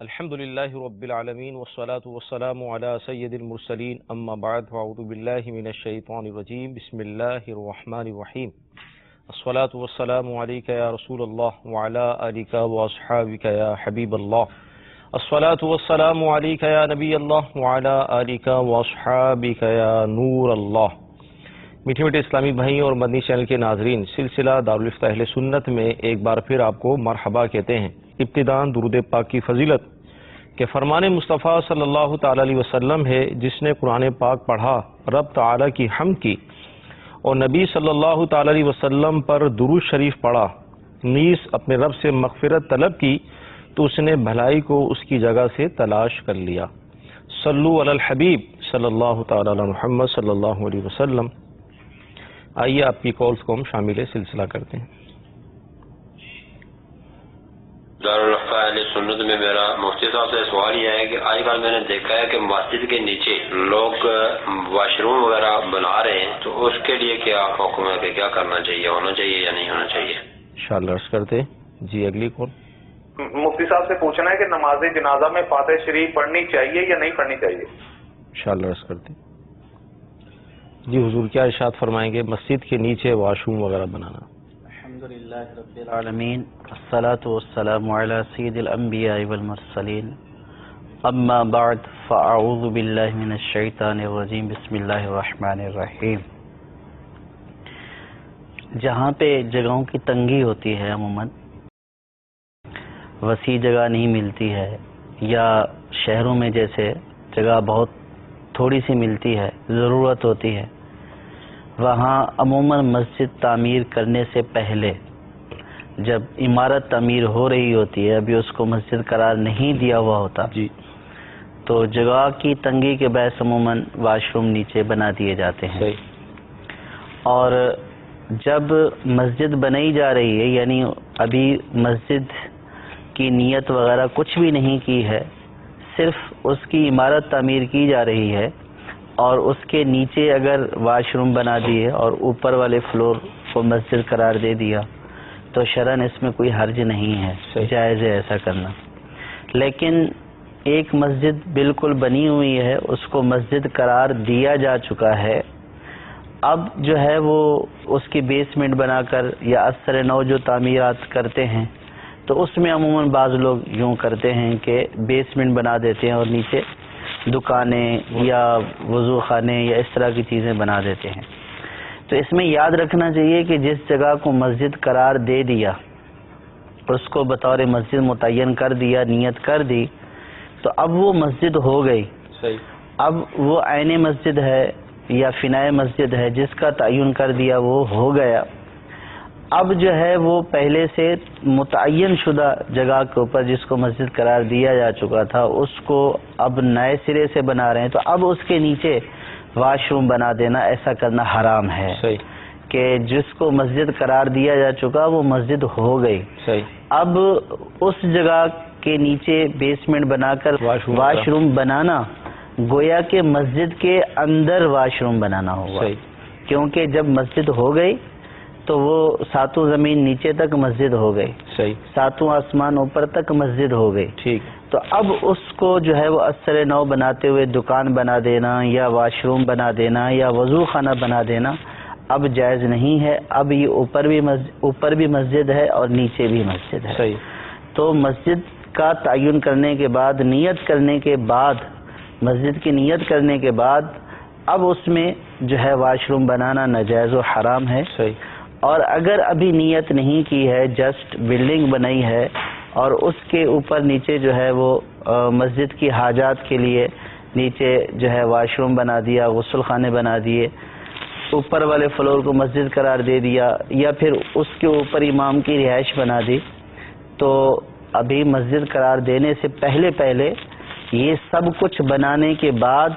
الحمدللہ رب العالمین والصلاة والسلام علی سید المرسلین اما بعد فاعوذ باللہ من الشیطان الرجیم بسم اللہ الرحمن الرحیم الصلاة والسلام علیک یا رسول اللہ وعلی آلک واصحابک یا حبیب اللہ الصلاة والسلام علیک یا نبی اللہ وعلی آلک واصحابک یا نور اللہ۔ میٹھے میٹھے اسلامی بھائی اور مدنی چینل کے ناظرین، سلسلہ دارالفتہ اہل سنت میں ایک بار پھر آپ کو مرحبا کہتے ہیں۔ ابتداً درود پاک کی فضیلت کہ فرمان مصطفیٰ صلی اللہ تعالی علیہ وسلم ہے، جس نے قرآن پاک پڑھا، رب تعالی کی حمد کی اور نبی صلی اللہ تعالی علیہ وسلم پر درود شریف پڑھا، نیز اپنے رب سے مغفرت طلب کی، تو اس نے بھلائی کو اس کی جگہ سے تلاش کر لیا۔ صلو علی الحبیب صلی اللہ تعالی علی محمد صلی اللہ علیہ وسلم۔ آئیے آپ کی کالز کو ہم شامل سلسلہ کرتے ہیں۔ دارالفتہ اہل سنت میں میرا مفتی صاحب سے سوال یہ ہے کہ آج کل میں نے دیکھا ہے کہ مسجد کے نیچے لوگ واش روم وغیرہ بنا رہے ہیں، تو اس کے لیے کیا حکم ہے کہ کیا کرنا چاہیے، ہونا چاہیے یا نہیں ہونا چاہیے؟ انشاءاللہ عرض کرتے ہیں۔ جی اگلی کال۔ مفتی صاحب سے پوچھنا ہے کہ نماز جنازہ میں فاتح شریف پڑھنی چاہیے یا نہیں پڑھنی چاہیے؟ انشاءاللہ عرض کرتے ہیں۔ جی حضور کیا ارشاد فرمائیں گے مسجد کے نیچے واش روم وغیرہ بنانا؟ الحمدللہ رب العالمین والصلاة والسلام علی سید الانبیاء والمرسلین، اما بعد فاعوذ باللہ من الشیطان الرجیم، بسم اللہ الرحمن الرحیم۔ جہاں پہ جگہوں کی تنگی ہوتی ہے، عموماً وسیع جگہ نہیں ملتی ہے، یا شہروں میں جیسے جگہ بہت تھوڑی سی ملتی ہے، ضرورت ہوتی ہے، وہاں عموماً مسجد تعمیر کرنے سے پہلے جب عمارت تعمیر ہو رہی ہوتی ہے، ابھی اس کو مسجد قرار نہیں دیا ہوا ہوتا، جی، تو جگہ کی تنگی کے باعث عموماً واش روم نیچے بنا دیے جاتے ہیں۔ صحیح۔ اور جب مسجد بنائی جا رہی ہے، یعنی ابھی مسجد کی نیت وغیرہ کچھ بھی نہیں کی ہے، صرف اس کی عمارت تعمیر کی جا رہی ہے، اور اس کے نیچے اگر واش روم بنا دیے اور اوپر والے فلور کو مسجد قرار دے دیا تو شرعاً اس میں کوئی حرج نہیں ہے، جائز ہے ایسا کرنا۔ لیکن ایک مسجد بالکل بنی ہوئی ہے، اس کو مسجد قرار دیا جا چکا ہے، اب جو ہے وہ اس کی بیسمنٹ بنا کر یا اثر نو جو تعمیرات کرتے ہیں، تو اس میں عموماً بعض لوگ یوں کرتے ہیں کہ بیسمنٹ بنا دیتے ہیں اور نیچے دکانیں یا وضو خانے یا اس طرح کی چیزیں بنا دیتے ہیں۔ تو اس میں یاد رکھنا چاہیے کہ جس جگہ کو مسجد قرار دے دیا، اس کو بطور مسجد متعین کر دیا، نیت کر دی، تو اب وہ مسجد ہو گئی۔ صحیح۔ اب وہ عین مسجد ہے یا فنائے مسجد ہے، جس کا تعین کر دیا وہ ہو گیا۔ اب جو ہے وہ پہلے سے متعین شدہ جگہ کے اوپر جس کو مسجد قرار دیا جا چکا تھا، اس کو اب نئے سرے سے بنا رہے ہیں، تو اب اس کے نیچے واش روم بنا دینا، ایسا کرنا حرام ہے۔ صحیح۔ کہ جس کو مسجد قرار دیا جا چکا وہ مسجد ہو گئی، صحیح۔ اب اس جگہ کے نیچے بیسمنٹ بنا کر واش روم بنانا گویا کہ مسجد کے اندر واش روم بنانا ہوگا۔ صحیح۔ کیونکہ جب مسجد ہو گئی تو وہ ساتوں زمین نیچے تک مسجد ہو گئی، صحیح، ساتوں آسمان اوپر تک مسجد ہو گئی۔ ٹھیک۔ تو اب اس کو جو ہے وہ اثر نو بناتے ہوئے دکان بنا دینا یا واش روم بنا دینا یا وضو خانہ بنا دینا اب جائز نہیں ہے۔ اب یہ اوپر بھی مسجد ہے اور نیچے بھی مسجد ہے۔ صحیح۔ تو مسجد کا تعین کرنے کے بعد، نیت کرنے کے بعد، مسجد کی نیت کرنے کے بعد اب اس میں جو ہے واش روم بنانا ناجائز و حرام ہے۔ صحیح۔ اور اگر ابھی نیت نہیں کی ہے، جسٹ بلڈنگ بنائی ہے اور اس کے اوپر نیچے جو ہے وہ مسجد کی حاجات کے لیے نیچے جو ہے واش روم بنا دیا، غسل خانے بنا دیے، اوپر والے فلور کو مسجد قرار دے دیا، یا پھر اس کے اوپر امام کی رہائش بنا دی، تو ابھی مسجد قرار دینے سے پہلے یہ سب کچھ بنانے کے بعد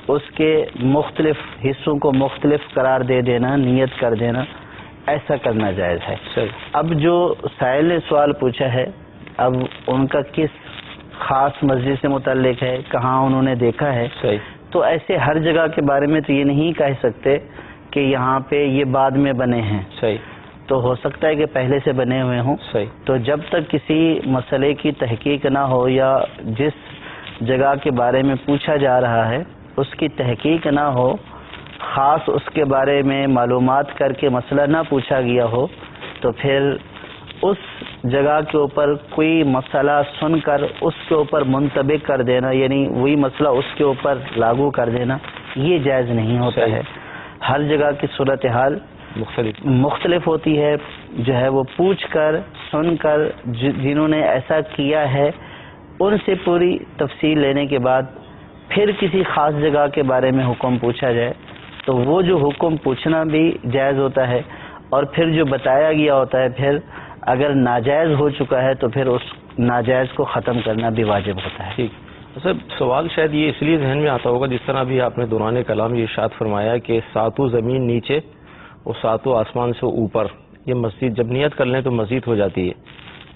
اس کے مختلف حصوں کو مختلف قرار دے دینا، نیت کر دینا، ایسا کرنا جائز ہے. اب جو سائل نے سوال پوچھا ہے، اب ان کا کس خاص مسجد سے متعلق ہے، کہاں انہوں نے دیکھا ہے، تو ایسے ہر جگہ کے بارے میں تو یہ نہیں کہہ سکتے کہ یہاں پہ یہ بعد میں بنے ہیں. تو ہو سکتا ہے کہ پہلے سے بنے ہوئے ہوں. تو جب تک کسی مسئلے کی تحقیق نہ ہو یا جس جگہ کے بارے میں پوچھا جا رہا ہے اس کی تحقیق نہ ہو، خاص اس کے بارے میں معلومات کر کے مسئلہ نہ پوچھا گیا ہو، تو پھر اس جگہ کے اوپر کوئی مسئلہ سن کر اس کے اوپر منطبق کر دینا، یعنی وہی مسئلہ اس کے اوپر لاگو کر دینا، یہ جائز نہیں ہوتا ہے. ہر جگہ کی صورتحال مختلف ہوتی ہے. جو ہے وہ پوچھ کر سن کر جنہوں نے ایسا کیا ہے ان سے پوری تفصیل لینے کے بعد پھر کسی خاص جگہ کے بارے میں حکم پوچھا جائے تو وہ جو حکم پوچھنا بھی جائز ہوتا ہے، اور پھر جو بتایا گیا ہوتا ہے پھر اگر ناجائز ہو چکا ہے تو پھر اس ناجائز کو ختم کرنا بھی واجب ہوتا ہے. ٹھیک. سر سوال شاید یہ اس لیے ذہن میں آتا ہوگا، جس طرح بھی آپ نے دوران کلام یہ ارشاد فرمایا کہ ساتوں زمین نیچے اور ساتوں آسمان سے اوپر، یہ مسجد جب نیت کر لیں تو مسجد ہو جاتی ہے.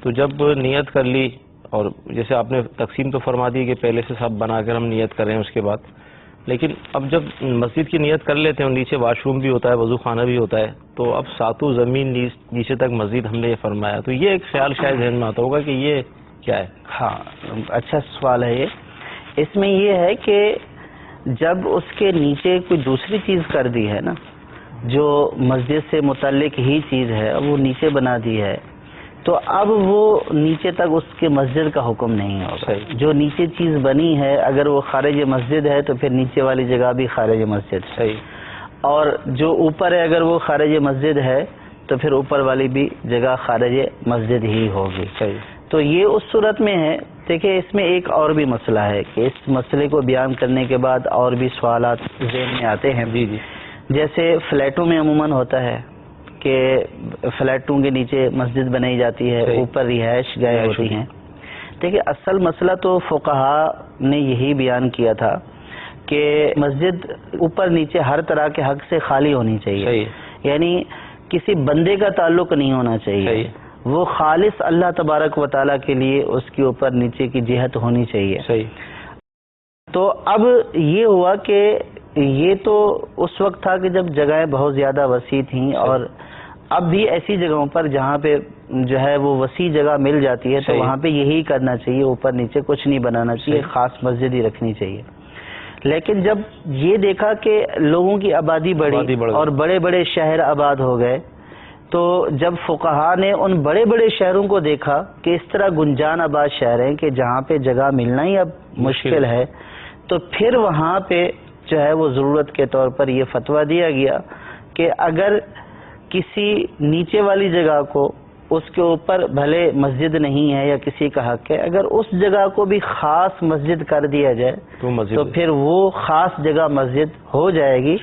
تو جب نیت کر لی اور جیسے آپ نے تقسیم تو فرما دی کہ پہلے سے سب بنا کر ہم نیت کریں اس کے بعد، لیکن اب جب مسجد کی نیت کر لیتے ہیں اور نیچے واش روم بھی ہوتا ہے، وضو خانہ بھی ہوتا ہے، تو اب ساتوں زمین نیچے تک مسجد ہم نے یہ فرمایا، تو یہ ایک خیال شاید ذہن میں آتا ہوگا کہ یہ کیا ہے. ہاں اچھا سوال ہے یہ. اس میں یہ ہے کہ جب اس کے نیچے کوئی دوسری چیز کر دی ہے نا، جو مسجد سے متعلق ہی چیز ہے، اب وہ نیچے بنا دی ہے، تو اب وہ نیچے تک اس کے مسجد کا حکم نہیں ہوگا. جو نیچے چیز بنی ہے اگر وہ خارج مسجد ہے تو پھر نیچے والی جگہ بھی خارج مسجد ہے، اور جو اوپر ہے اگر وہ خارج مسجد ہے تو پھر اوپر والی بھی جگہ خارج مسجد ہی ہوگی. تو یہ اس صورت میں ہے. دیکھیں اس میں ایک اور بھی مسئلہ ہے کہ اس مسئلے کو بیان کرنے کے بعد اور بھی سوالات ذہن میں آتے ہیں. جیسے فلیٹوں میں عموماً ہوتا ہے کہ فلیٹوں کے نیچے مسجد بنائی جاتی ہے، اوپر رہائش گاہیں ہوتی ہیں. دیکھیں اصل مسئلہ تو فقہا نے یہی بیان کیا تھا کہ مسجد اوپر نیچے ہر طرح کے حق سے خالی ہونی چاہیے. یعنی کسی بندے کا تعلق نہیں ہونا چاہیے، وہ خالص اللہ تبارک و تعالیٰ کے لیے اس کے اوپر نیچے کی جہت ہونی چاہیے. تو اب یہ ہوا کہ یہ تو اس وقت تھا کہ جب جگہیں بہت زیادہ وسیع تھیں، اور اب بھی ایسی جگہوں پر جہاں پہ جو ہے وہ وسیع جگہ مل جاتی ہے تو وہاں پہ یہی کرنا چاہیے، اوپر نیچے کچھ نہیں بنانا چاہیے، خاص مسجد ہی رکھنی چاہیے. لیکن جب یہ دیکھا کہ لوگوں کی آبادی بڑھی اور بڑے بڑے شہر آباد ہو گئے، تو جب فقہا نے ان بڑے بڑے شہروں کو دیکھا کہ اس طرح گنجان آباد شہر ہیں کہ جہاں پہ جگہ ملنا ہی اب مشکل ہے، تو پھر وہاں پہ جو ہے وہ ضرورت کے طور پر یہ فتویٰ دیا گیا کہ اگر کسی نیچے والی جگہ کو اس کے اوپر بھلے مسجد نہیں ہے یا کسی کا حق ہے، اگر اس جگہ کو بھی خاص مسجد کر دیا جائے تو پھر وہ خاص جگہ مسجد ہو جائے گی،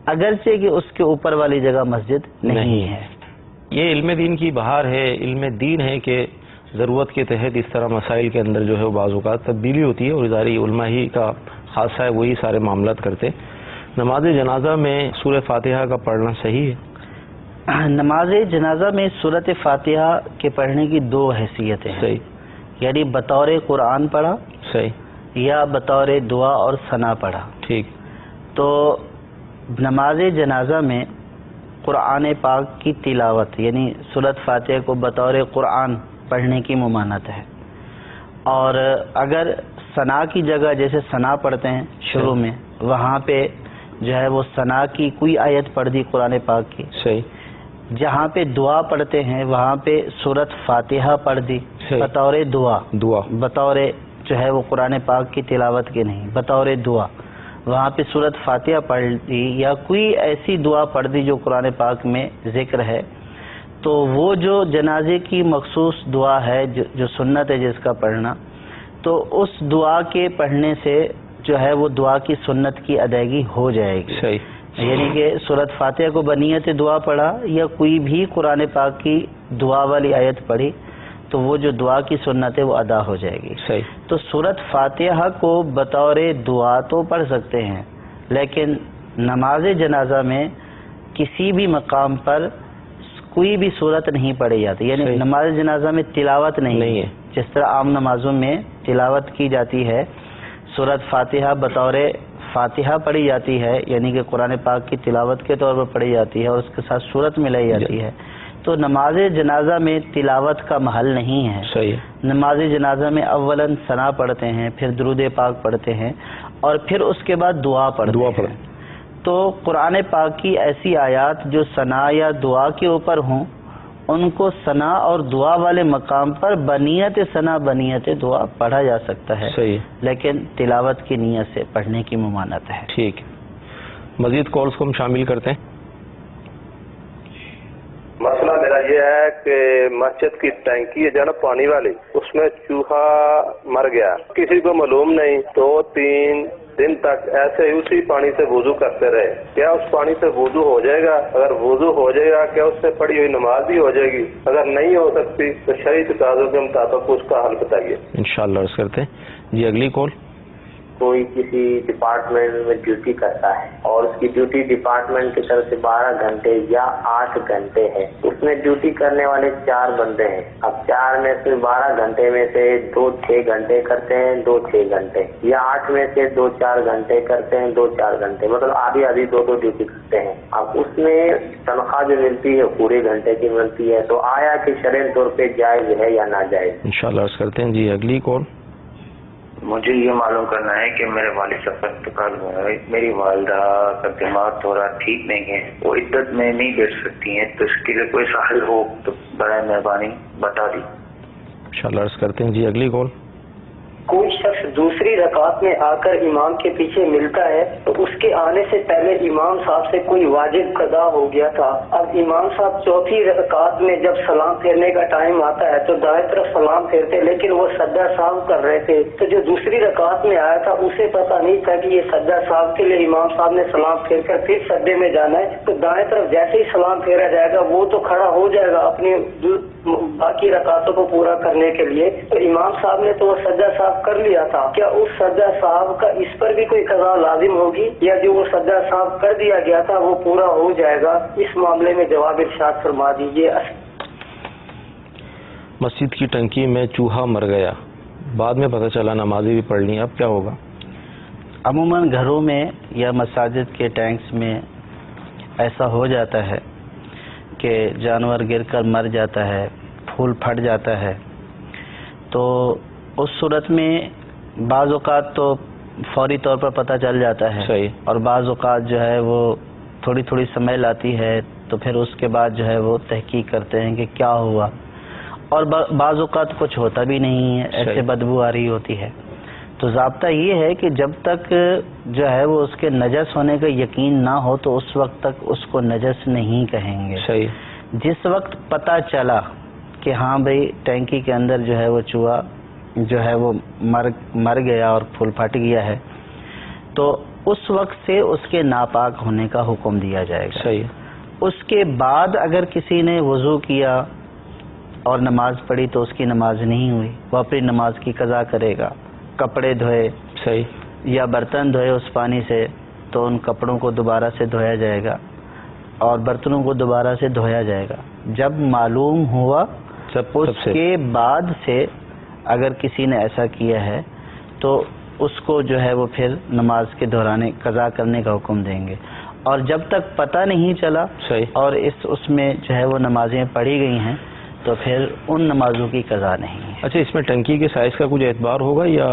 اگرچہ کہ اس کے اوپر والی جگہ مسجد نہیں ہے. یہ علم دین کی بہار ہے، علم دین ہے کہ ضرورت کے تحت اس طرح مسائل کے اندر جو ہے بعض اوقات تبدیلی ہوتی ہے، اور اداری علماء ہی کا خاصہ ہے، وہی سارے معاملات کرتے. نماز جنازہ میں سورہ فاتحہ کا پڑھنا صحیح ہے؟ نماز جنازہ میں سورۃ فاتحہ کے پڑھنے کی دو حیثیتیں ہیں. یعنی بطور قرآن پڑھا یا بطور دعا اور ثنا پڑھا. ٹھیک. تو نماز جنازہ میں قرآن پاک کی تلاوت یعنی سورۃ فاتحہ کو بطور قرآن پڑھنے کی ممانعت ہے. اور اگر ثنا کی جگہ جیسے ثنا پڑھتے ہیں شروع میں، وہاں پہ جو ہے وہ ثنا کی کوئی آیت پڑھ دی قرآن پاک کی. جہاں پہ دعا پڑھتے ہیں وہاں پہ سورۃ فاتحہ پڑھ دی بطور دعا، بطور جو ہے وہ قرآن پاک کی تلاوت کے نہیں، بطور دعا وہاں پہ سورۃ فاتحہ پڑھ دی یا کوئی ایسی دعا پڑھ دی جو قرآن پاک میں ذکر ہے. تو وہ جو جنازے کی مخصوص دعا ہے جو سنت ہے جس کا پڑھنا، تو اس دعا کے پڑھنے سے جو ہے وہ دعا کی سنت کی ادائیگی ہو جائے گی. یعنی کہ سورۃ فاتحہ کو بنیت دعا پڑھا یا کوئی بھی قرآن پاک کی دعا والی آیت پڑھی تو وہ جو دعا کی سنت ہے وہ ادا ہو جائے گی. تو سورۃ فاتحہ کو بطور دعا تو پڑھ سکتے ہیں، لیکن نماز جنازہ میں کسی بھی مقام پر کوئی بھی صورت نہیں پڑھی جاتی، یعنی نماز جنازہ میں تلاوت نہیں ہے، جس طرح عام نمازوں میں تلاوت کی جاتی ہے، سورۃ فاتحہ بطور فاتحہ پڑھی جاتی ہے، یعنی کہ قرآن پاک کی تلاوت کے طور پر پڑھی جاتی ہے اور اس کے ساتھ سورت ملائی جاتی ہے، تو نماز جنازہ میں تلاوت کا محل نہیں ہے۔ صحیح۔ نماز جنازہ میں اولاً ثنا پڑھتے ہیں، پھر درود پاک پڑھتے ہیں اور پھر اس کے بعد دعا پڑھتے ہیں۔ تو قرآن پاک کی ایسی آیات جو ثنا یا دعا کے اوپر ہوں، ان کو ثنا اور دعا والے مقام پر بنیت ثنا بنیت دعا پڑھا جا سکتا ہے، صحیح، لیکن تلاوت کی نیت سے پڑھنے کی ممانعت ہے۔ ٹھیک ہے، مزید کالز کو ہم شامل کرتے ہیں۔ مسئلہ میرا یہ ہے کہ مسجد کی ٹینکی ہے جو نا پانی والی، اس میں چوہا مر گیا، کسی کو معلوم نہیں، 2-3 دن تک ایسے ہی اسی پانی سے وضو کرتے رہے، کیا اس پانی سے وضو ہو جائے گا؟ اگر وضو ہو جائے گا کیا اس سے پڑی ہوئی نماز بھی ہو جائے گی؟ اگر نہیں ہو سکتی تو شرعی تقاضوں کے مطابق اس کا حل بتائیے۔ انشاءاللہ عرض کرتے ہیں۔ جی اگلی کال۔ کوئی کسی ڈپارٹمنٹ میں ڈیوٹی کرتا ہے اور اس کی ڈیوٹی ڈپارٹمنٹ کی طرف سے 12 گھنٹے یا 8 گھنٹے ہے، اس میں ڈیوٹی کرنے والے 4 بندے ہیں، اب 4 میں سے 12 گھنٹے میں سے 2 6 گھنٹے کرتے ہیں، 2 6 گھنٹے، یا 8 میں سے 2 4 گھنٹے کرتے ہیں، 2 4 گھنٹے، مطلب آدھی 2 ڈیوٹی کرتے ہیں۔ اب اس میں تنخواہ جو ملتی ہے پورے گھنٹے کی ملتی ہے، تو آیا کہ شرعی طور پہ جائز ہے یا ناجائز؟ انشاءاللہ عرض کرتے ہیں۔ جی اگلی کال۔ مجھے یہ معلوم کرنا ہے کہ میرے والد صاحب کا انتقال ہوا ہے، میری والدہ کا دماغ تھوڑا ٹھیک نہیں ہے، وہ عدت میں نہیں بیٹھ سکتی ہیں، تو اس کے لیے کوئی ساحل ہو تو برائے مہربانی بتا دی۔ انشاءاللہ عرض کرتے ہیں۔ جی اگلی کال۔ کوئی شخص دوسری رکعت میں آ کر امام کے پیچھے ملتا ہے تو اس کے آنے سے پہلے امام صاحب سے کوئی واجب قضا ہو گیا تھا، اب امام صاحب چوتھی رکعت میں جب سلام پھیرنے کا ٹائم آتا ہے تو دائیں طرف سلام پھیرتے، لیکن وہ سجدہ صاحب کر رہے تھے، تو جو دوسری رکعت میں آیا تھا اسے پتہ نہیں تھا کہ یہ سجدہ صاحب کے لیے امام صاحب نے سلام پھیر کر پھر سجدے میں جانا ہے، تو دائیں طرف جیسے ہی سلام پھیرا جائے گا وہ تو کھڑا ہو جائے گا اپنی باقی رکعتوں کو پورا کرنے کے لیے، تو امام صاحب نے تو وہ سجدہ صاحب کر لیا تھا، کیا اس سجدہ صاحب کا اس پر بھی کوئی قضا لازم ہوگی یا جو وہ سجدہ صاحب کر دیا گیا تھا وہ پورا ہو جائے گا؟ اس معاملے میں جواب ارشاد فرما دیجیے۔ مسجد کی ٹنکی میں چوہا مر گیا، بعد میں پتہ چلا نمازیں بھی پڑھ لیں، اب کیا ہوگا؟ عموماً گھروں میں یا مساجد کے ٹینکس میں ایسا ہو جاتا ہے کہ جانور گر کر مر جاتا ہے، پھول پھٹ جاتا ہے، تو اس صورت میں بعض اوقات تو فوری طور پر پتہ چل جاتا ہے، صحیح، اور بعض اوقات جو ہے وہ تھوڑی سمے لاتی ہے، تو پھر اس کے بعد جو ہے وہ تحقیق کرتے ہیں کہ کیا ہوا، اور بعض اوقات کچھ ہوتا بھی نہیں ہے، ایسے بدبو آ رہی ہوتی ہے۔ تو ضابطہ یہ ہے کہ جب تک جو ہے وہ اس کے نجس ہونے کا یقین نہ ہو تو اس وقت تک اس کو نجس نہیں کہیں گے۔ صحیح۔ جس وقت پتہ چلا کہ ہاں بھئی ٹینکی کے اندر جو ہے وہ چوہا جو ہے وہ مر گیا اور پھول پھٹ گیا ہے، تو اس وقت سے اس کے ناپاک ہونے کا حکم دیا جائے گا۔ صحیح۔ اس کے بعد اگر کسی نے وضو کیا اور نماز پڑھی تو اس کی نماز نہیں ہوئی، وہ اپنی نماز کی قضا کرے گا۔ کپڑے دھوئے، صحیح، یا برتن دھوئے اس پانی سے تو ان کپڑوں کو دوبارہ سے دھویا جائے گا اور برتنوں کو دوبارہ سے دھویا جائے گا۔ جب معلوم ہوا اس کے بعد سے اگر کسی نے ایسا کیا ہے تو اس کو جو ہے وہ پھر نماز کے دوران قضا کرنے کا حکم دیں گے، اور جب تک پتہ نہیں چلا اور اس میں جو ہے وہ نمازیں پڑھی گئی ہیں تو پھر ان نمازوں کی قضا نہیں ہے۔ اچھا، اس میں ٹنکی کے سائز کا کچھ اعتبار ہوگا یا؟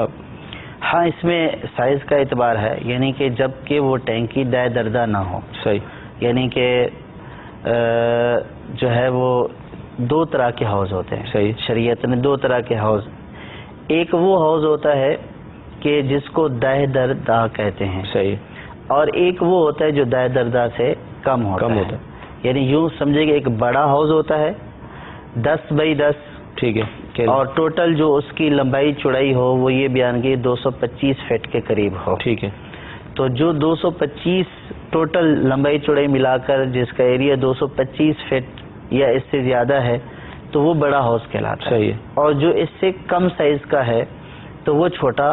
ہاں، اس میں سائز کا اعتبار ہے، یعنی کہ جب کہ وہ ٹینکی دائیں دردہ نہ ہو۔ صحیح۔ یعنی کہ جو ہے وہ 2 طرح کے حوض ہوتے ہیں۔ صحیح۔ شریعت نے 2 طرح کے حوض، ایک وہ حوض ہوتا ہے کہ جس کو دائیں دردہ کہتے ہیں، صحیح، اور ایک وہ ہوتا ہے جو دائیں دردہ سے کم ہوتا ہے۔ یعنی یوں سمجھے کہ ایک بڑا حوض ہوتا ہے 10 بائی 10، ٹھیک ہے، اور ٹوٹل جو اس کی لمبائی چوڑائی ہو وہ یہ بیان کی 225 فٹ کے قریب ہو۔ ٹھیک ہے، تو جو 225 ٹوٹل لمبائی چوڑائی ملا کر جس کا ایریا 225 فٹ یا اس سے زیادہ ہے تو وہ بڑا حوض کہلاتا ہے۔ صحیح ہے۔ اور جو اس سے کم سائز کا ہے تو وہ چھوٹا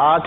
8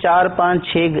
4, 5, 6,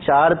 4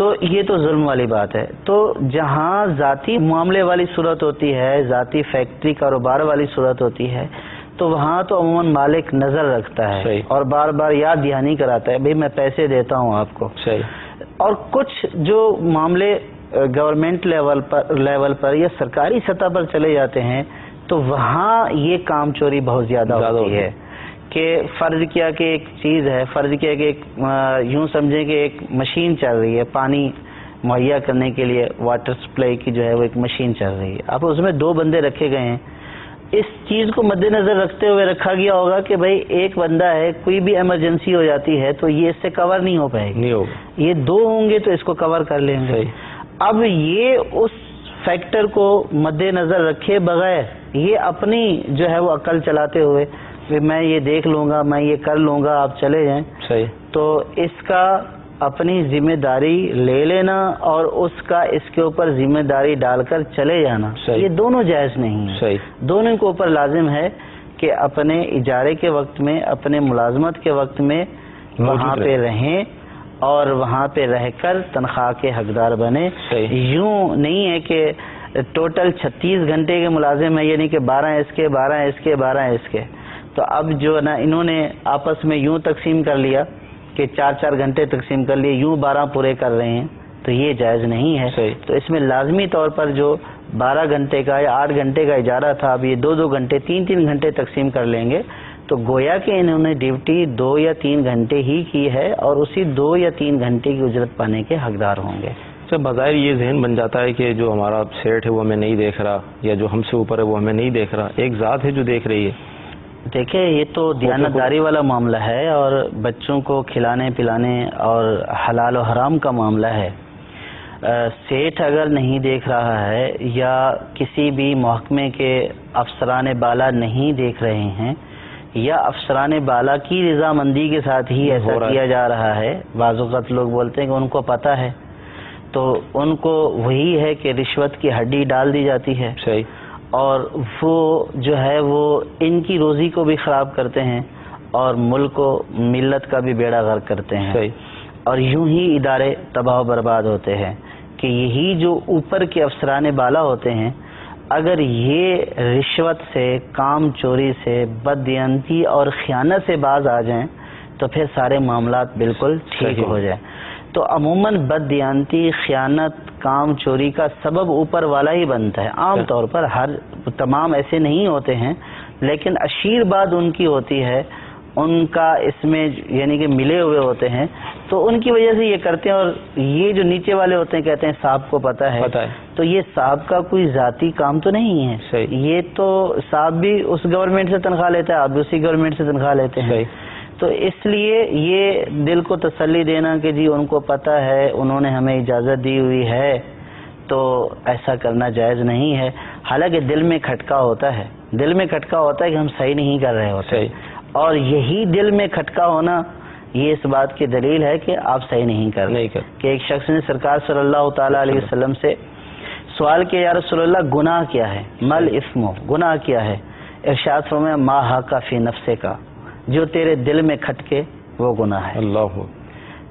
تو یہ تو ظلم والی بات ہے. تو جہاں ذاتی معاملے والی صورت ہوتی ہے, ذاتی فیکٹری کاروبار والی صورت ہوتی ہے, تو وہاں تو عموماً مالک نظر رکھتا ہے اور بار بار یاد دہانی کراتا ہے, بھئی میں پیسے دیتا ہوں آپ کو. اور کچھ جو معاملے گورنمنٹ لیول پر یا سرکاری سطح پر چلے جاتے ہیں تو وہاں یہ کام چوری بہت زیادہ ہوتی ہے. کہ فرض کیا کہ ایک چیز ہے, فرض کیا کہ یوں سمجھیں کہ ایک مشین چل رہی ہے, پانی مہیا کرنے کے لیے واٹر سپلائی کی جو ہے وہ ایک مشین چل رہی ہے. اب اس میں 2 بندے رکھے گئے ہیں. اس چیز کو مد نظر رکھتے ہوئے رکھا گیا ہوگا کہ بھئی ایک بندہ ہے, کوئی بھی ایمرجنسی ہو جاتی ہے تو یہ اس سے کور نہیں ہو پائے گی, یہ 2 ہوں گے تو اس کو کور کر لیں گے. اب یہ اس فیکٹر کو مد نظر رکھے بغیر یہ اپنی جو ہے وہ عقل چلاتے ہوئے میں یہ دیکھ لوں گا, میں یہ کر لوں گا, آپ چلے جائیں, تو اس کا اپنی ذمہ داری لے لینا اور اس کا اس کے اوپر ذمہ داری ڈال کر چلے جانا, یہ دونوں جائز نہیں ہے. دونوں کے اوپر لازم ہے کہ اپنے اجارے کے وقت میں, اپنے ملازمت کے وقت میں وہاں پہ رہیں اور وہاں پہ رہ کر تنخواہ کے حقدار بنے. یوں نہیں ہے کہ ٹوٹل 36 گھنٹے کے ملازم ہیں, یعنی کہ 12 اس کے 12 اس کے 12 اس کے, تو اب جو نا انہوں نے آپس میں یوں تقسیم کر لیا کہ 4 گھنٹے تقسیم کر لیے, یوں 12 پورے کر رہے ہیں, تو یہ جائز نہیں ہے. تو اس میں لازمی طور پر جو 12 گھنٹے کا یا 8 گھنٹے کا اجارہ تھا, اب یہ 2 گھنٹے 3 گھنٹے تقسیم کر لیں گے, تو گویا کہ انہوں نے ڈیوٹی 2 یا 3 گھنٹے ہی کی ہے اور اسی 2 یا 3 گھنٹے کی اجرت پانے کے حقدار ہوں گے. بظاہر یہ ذہن بن جاتا ہے کہ جو ہمارا سیٹ ہے وہ ہمیں نہیں دیکھ رہا, یا جو ہم سے اوپر ہے وہ ہمیں نہیں دیکھ رہا, ایک ذات ہے جو دیکھ رہی ہے. دیکھیں یہ تو دیانتداری والا معاملہ ہے اور بچوں کو کھلانے پلانے اور حلال و حرام کا معاملہ ہے. سیٹ اگر نہیں دیکھ رہا ہے یا کسی بھی محکمے کے افسران بالا نہیں دیکھ رہے ہیں یا افسران بالا کی رضامندی کے ساتھ ہی ایسا کیا جا رہا ہے, بعض اوقات لوگ بولتے ہیں کہ ان کو پتہ ہے, تو ان کو وہی ہے کہ رشوت کی ہڈی ڈال دی جاتی ہے. اور وہ جو ہے وہ ان کی روزی کو بھی خراب کرتے ہیں اور ملک و ملت کا بھی بیڑا غرق کرتے ہیں. اور یوں ہی ادارے تباہ و برباد ہوتے ہیں کہ یہی جو اوپر کے افسران بالا ہوتے ہیں اگر یہ رشوت سے, کام چوری سے, بددیانتی اور خیانت سے باز آ جائیں تو پھر سارے معاملات بالکل ٹھیک ہو جائیں. تو عموماً بددیانتی, خیانت, کام چوری کا سبب اوپر والا ہی بنتا ہے. عام طور پر تمام ایسے نہیں ہوتے ہیں, لیکن اشیر بات ان کی ہوتی ہے, ان کا اس میں یعنی کہ ملے ہوئے ہوتے ہیں, تو ان کی وجہ سے یہ کرتے ہیں. اور یہ جو نیچے والے ہوتے ہیں کہتے ہیں صاحب کو پتہ ہے, تو یہ صاحب کا کوئی ذاتی کام تو نہیں ہے. یہ تو صاحب بھی اس گورنمنٹ سے تنخواہ لیتا ہے, آپ بھی اسی گورنمنٹ سے تنخواہ لیتے ہیں. تو اس لیے یہ دل کو تسلی دینا کہ جی ان کو پتہ ہے, انہوں نے ہمیں اجازت دی ہوئی ہے, تو ایسا کرنا جائز نہیں ہے. حالانکہ دل میں کھٹکا ہوتا ہے, دل میں کھٹکا ہوتا ہے کہ ہم صحیح نہیں کر رہے ہوتے, اور یہی دل میں کھٹکا ہونا یہ اس بات کی دلیل ہے کہ آپ صحیح نہیں کر رہے. کہ ایک شخص نے سرکار صلی اللہ تعالیٰ علیہ وسلم سے سوال کیا, یا رسول اللہ گناہ کیا ہے, مل اسمو, گناہ کیا ہے؟ ارشاد فرمایا ما حاکا فی نفسے کا, جو تیرے دل میں کھٹکے وہ گناہ ہے. اللہ.